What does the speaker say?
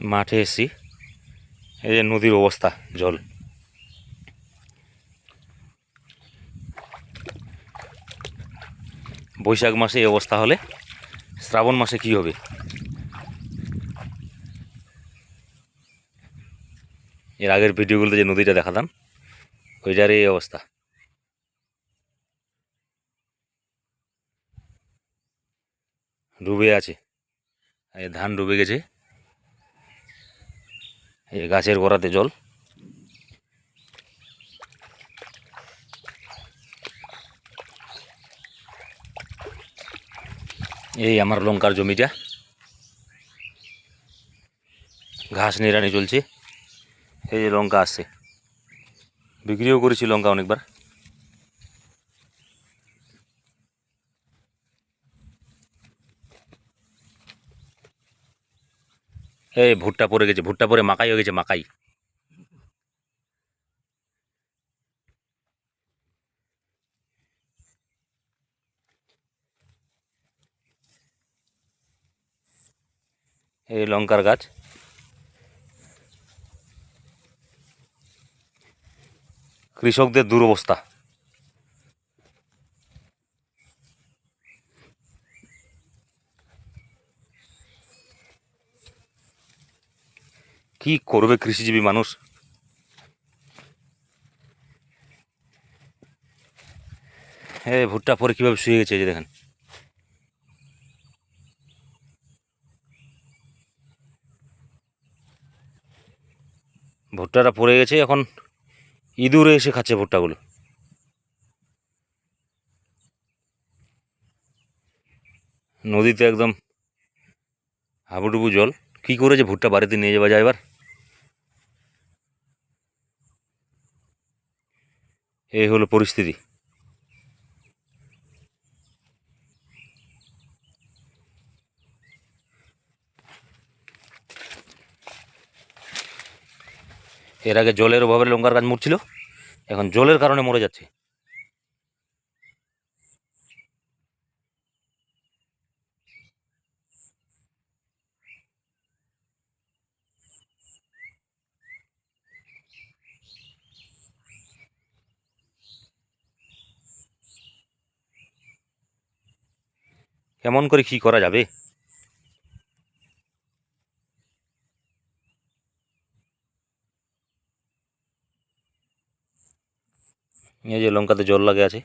মাঠে এসছি, এই যে নদীর অবস্থা, জল। বৈশাখ মাসে এই অবস্থা হলে শ্রাবণ মাসে কি হবে? এর আগের ভিডিওগুলোতে যে নদীটা দেখাতাম ওইটার এই অবস্থা। ডুবে আছে, এই ধান ডুবে গেছে, এই গাছের গোড়াতে জল। এই আমার লঙ্কার জমিটা, ঘাস নিড়ানি চলছে। এই যে লঙ্কা আসছে, বিক্রিও করেছি লঙ্কা অনেকবার। এই ভুট্টা পড়ে গেছে, ভুট্টা পরে মাকাই হয়ে গেছে, মাকাই। এই লঙ্কার গাছ, কৃষকদের দুরবস্থা। কি করবে কৃষিজীবী মানুষ? হ্যাঁ, ভুট্টা পরে কীভাবে শুয়ে গেছে, এই যে দেখেন। ভুট্টাটা পড়ে গেছে, এখন ইঁদুরে এসে খাচ্ছে ভুট্টাগুলো। নদীতে একদম হাবুডুবু জল। কি করে যে ভুট্টা বাড়িতে নিয়ে যাওয়া যায় এবার? এই হলো পরিস্থিতি। এর আগে জলের অভাবে লঙ্কার গাছ মরছিল, এখন জলের কারণে মরে যাচ্ছে। কেমন করে কি করা যাবে? এই যে লঙ্কাতে জল লাগে আছে।